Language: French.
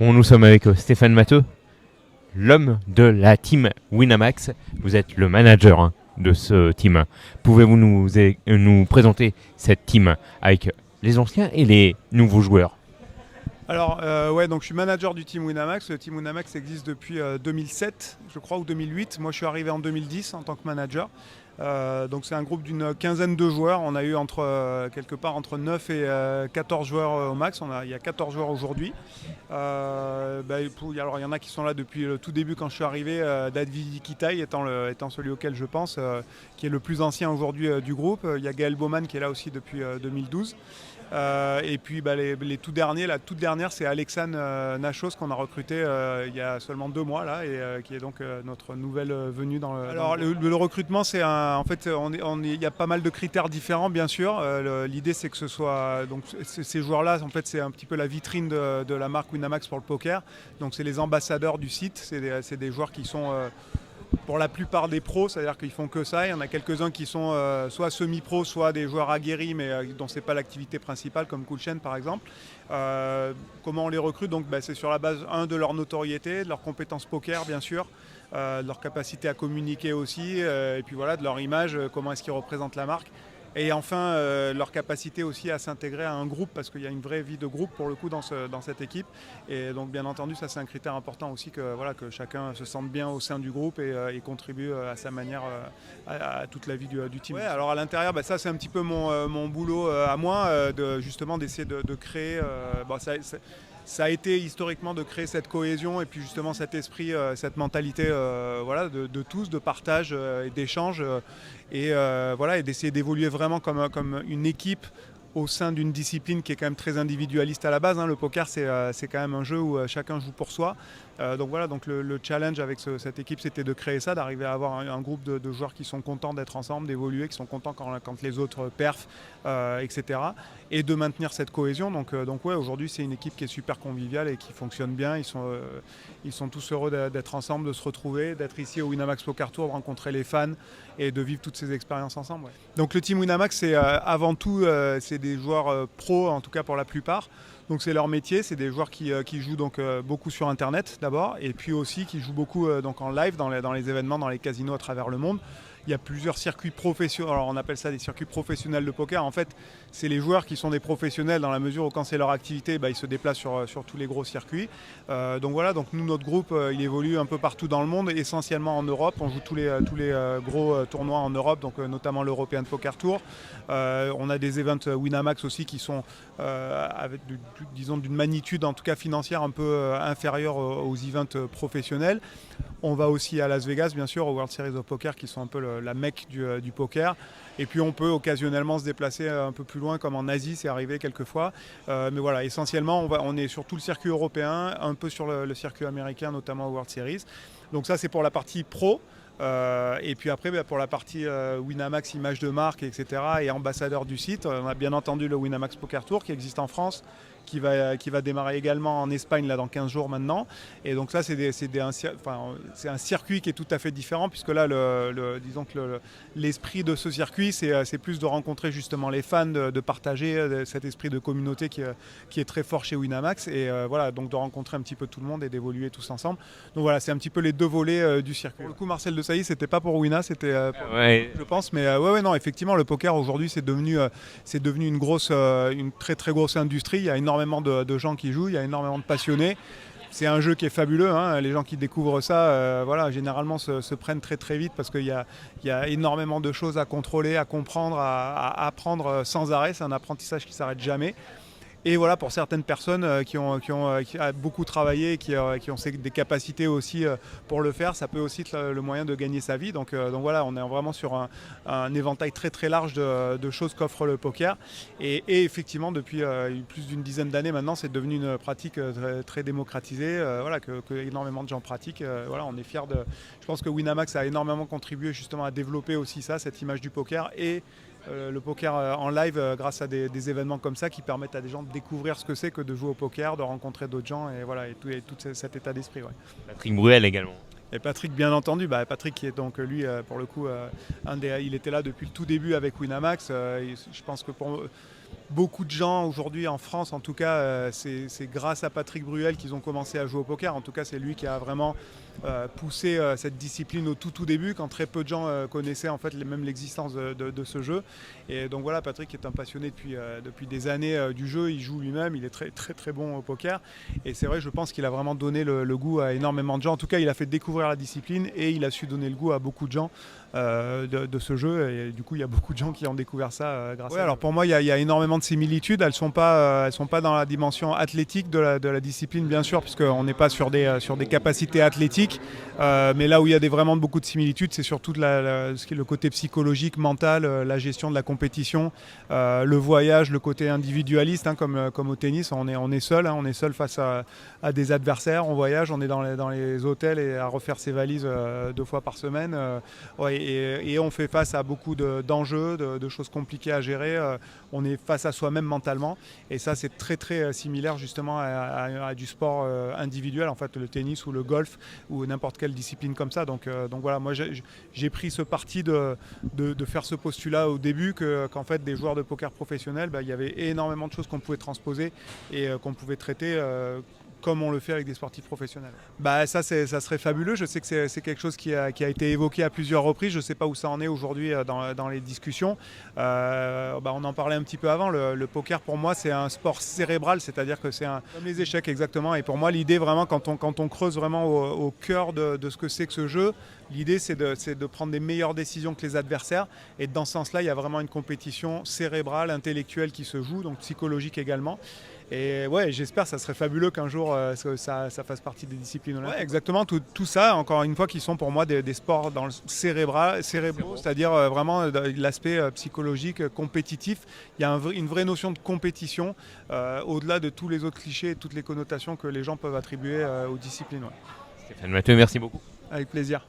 Bon, nous sommes avec Stéphane Matteux, l'homme de la team Winamax. Vous êtes le manager de ce team. Pouvez-vous nous présenter cette team avec les anciens et les nouveaux joueurs? Alors, donc je suis manager du team Winamax. Le team Winamax existe depuis 2007, je crois, ou 2008. Moi, je suis arrivé en 2010 en tant que manager. Donc, c'est un groupe d'une quinzaine de joueurs. On a eu quelque part entre 9 et 14 joueurs au max. Il y a 14 joueurs aujourd'hui. Alors, il y en a qui sont là depuis le tout début quand je suis arrivé. Dadvi Kitai étant celui auquel je pense, qui est le plus ancien aujourd'hui du groupe. Il y a Gaël Baumann qui est là aussi depuis 2012. Et puis les tout derniers, la toute dernière, c'est Alexandre Nachos qu'on a recruté il y a seulement 2 mois là, et qui est donc notre nouvelle venue dans le. Alors le recrutement, en fait, il y a pas mal de critères différents, bien sûr. L'idée, c'est que ce soit donc ces joueurs-là, en fait, c'est un petit peu la vitrine de la marque Winamax pour le poker. Donc c'est les ambassadeurs du site. C'est des joueurs qui sont pour la plupart des pros, c'est-à-dire qu'ils font que ça. Il y en a quelques-uns qui sont soit semi-pro, soit des joueurs aguerris, mais dont ce n'est pas l'activité principale, comme Coolchain par exemple. Comment on les recrute? Donc, c'est sur la base, de leur notoriété, de leurs compétences poker, bien sûr, de leur capacité à communiquer aussi, et puis voilà, de leur image, comment est-ce qu'ils représentent la marque. Et enfin, leur capacité aussi à s'intégrer à un groupe, parce qu'il y a une vraie vie de groupe pour le coup dans cette équipe. Et donc bien entendu, ça c'est un critère important aussi que chacun se sente bien au sein du groupe et contribue à sa manière à toute la vie du team. Ouais, alors à l'intérieur, ça c'est un petit peu mon boulot à moi, justement d'essayer de créer. Ça a été historiquement de créer cette cohésion et puis justement cet esprit, cette mentalité de tous, de partage et d'échange et d'essayer d'évoluer vraiment comme une équipe au sein d'une discipline qui est quand même très individualiste à la base. Le poker, c'est quand même un jeu où chacun joue pour soi. Donc le challenge avec cette équipe, c'était de créer ça, d'arriver à avoir un groupe de joueurs qui sont contents d'être ensemble, d'évoluer, qui sont contents quand les autres perfent, etc. Et de maintenir cette cohésion. Donc aujourd'hui, c'est une équipe qui est super conviviale et qui fonctionne bien. Ils sont tous heureux d'être ensemble, de se retrouver, d'être ici au Winamax Poker Tour, de rencontrer les fans et de vivre toutes ces expériences ensemble. Ouais. Donc le team Winamax, c'est avant tout c'est des joueurs pros, en tout cas pour la plupart. Donc c'est leur métier, c'est des joueurs qui jouent donc beaucoup sur Internet d'abord, et puis aussi qui jouent beaucoup donc en live dans les événements, dans les casinos à travers le monde. Il y a plusieurs circuits professionnels, alors on appelle ça des circuits professionnels de poker. En fait, c'est les joueurs qui sont des professionnels dans la mesure où quand c'est leur activité, ils se déplacent sur tous les gros circuits. Donc nous, notre groupe, il évolue un peu partout dans le monde, essentiellement en Europe. On joue tous les gros tournois en Europe, donc notamment l'European Poker Tour. On a des events Winamax aussi qui sont disons d'une magnitude en tout cas financière un peu inférieure aux events professionnels. On va aussi à Las Vegas, bien sûr, au World Series of Poker, qui sont un peu la mecque du poker. Et puis on peut occasionnellement se déplacer un peu plus loin, comme en Asie, c'est arrivé quelques fois. Mais voilà, essentiellement, on est sur tout le circuit européen, un peu sur le circuit américain, notamment au World Series. Donc ça, c'est pour la partie pro. Et puis après, pour la partie Winamax, image de marque, etc. et ambassadeur du site, on a bien entendu le Winamax Poker Tour qui existe en France, qui va démarrer également en Espagne là, dans 15 jours maintenant. Et donc ça, c'est un circuit qui est tout à fait différent, puisque là, disons que l'esprit de ce circuit, c'est plus de rencontrer justement les fans, de partager cet esprit de communauté qui est très fort chez Winamax. Et donc de rencontrer un petit peu tout le monde et d'évoluer tous ensemble. Donc voilà, c'est un petit peu les deux volets du circuit. Pour le coup, Marcel Desailly, c'était pas pour Wina, c'était je pense. Mais non, effectivement, le poker aujourd'hui, c'est devenu une très très grosse industrie. Il y a énormément de gens qui jouent, il y a énormément de passionnés. C'est un jeu qui est fabuleux, les gens qui découvrent ça, généralement se prennent très très vite parce qu'il y a énormément de choses à contrôler, à comprendre, à apprendre sans arrêt. C'est un apprentissage qui ne s'arrête jamais. Et voilà, pour certaines personnes qui ont beaucoup travaillé, qui ont des capacités aussi pour le faire, ça peut aussi être le moyen de gagner sa vie. Donc voilà, on est vraiment sur un éventail très très large de choses qu'offre le poker. Et effectivement, depuis plus d'une dizaine d'années maintenant, c'est devenu une pratique très, très démocratisée, que énormément de gens pratiquent. On est fiers de. Je pense que Winamax a énormément contribué justement à développer aussi ça, cette image du poker et le poker en live grâce à des événements comme ça qui permettent à des gens de découvrir ce que c'est que de jouer au poker, de rencontrer d'autres gens et tout cet état d'esprit. Ouais. Patrick Bruel également. Et Patrick, bien entendu, Patrick qui est donc lui, pour le coup, il était là depuis le tout début avec Winamax. Je pense que beaucoup de gens aujourd'hui en France, en tout cas, c'est grâce à Patrick Bruel qu'ils ont commencé à jouer au poker. En tout cas, c'est lui qui a vraiment poussé cette discipline au tout début, quand très peu de gens connaissaient en fait même l'existence de ce jeu. Et donc voilà, Patrick est un passionné depuis des années du jeu. Il joue lui-même, il est très bon au poker. Et c'est vrai, je pense qu'il a vraiment donné le goût à énormément de gens. En tout cas, il a fait découvrir la discipline et il a su donner le goût à beaucoup de gens de ce jeu. Et du coup, il y a beaucoup de gens qui ont découvert ça grâce à lui. Alors pour moi, il y a énormément de similitudes. Elles sont pas dans la dimension athlétique de la discipline, bien sûr, puisqu'on n'est pas sur des capacités athlétiques. Mais là où il y a vraiment beaucoup de similitudes, c'est surtout ce qui est le côté psychologique, mental, la gestion de la compétition, le voyage, le côté individualiste, hein, comme au tennis, on est seul, hein, on est seul face à des adversaires, on voyage, on est dans les hôtels et à refaire ses valises 2 fois par semaine, et on fait face à beaucoup d'enjeux, de choses compliquées à gérer, on est face à soi-même mentalement, et ça c'est très similaire justement à du sport individuel, en fait, le tennis ou le golf ou n'importe quelle discipline comme ça. Donc voilà, moi j'ai pris ce parti de faire ce postulat au début, qu'en fait des joueurs de poker professionnels, il y avait énormément de choses qu'on pouvait transposer et qu'on pouvait traiter comme on le fait avec des sportifs professionnels. Ça serait fabuleux. Je sais que c'est quelque chose qui a été évoqué à plusieurs reprises. Je ne sais pas où ça en est aujourd'hui dans les discussions. On en parlait un petit peu avant. Le poker, pour moi, c'est un sport cérébral, c'est-à-dire que c'est comme les échecs exactement. Et pour moi, l'idée vraiment, quand on creuse vraiment au cœur de ce que c'est que ce jeu, l'idée c'est de prendre des meilleures décisions que les adversaires. Et dans ce sens-là, il y a vraiment une compétition cérébrale, intellectuelle qui se joue, donc psychologique également. Et ouais, j'espère, ça serait fabuleux qu'un jour ça fasse partie des disciplines olympiques. Ouais, exactement, tout ça, encore une fois, qui sont pour moi des sports dans le cérébraux, c'est-à-dire vraiment l'aspect psychologique, compétitif. Il y a une vraie notion de compétition, au-delà de tous les autres clichés et toutes les connotations que les gens peuvent attribuer aux disciplines. Ouais. Stéphane Matteux, merci beaucoup. Avec plaisir.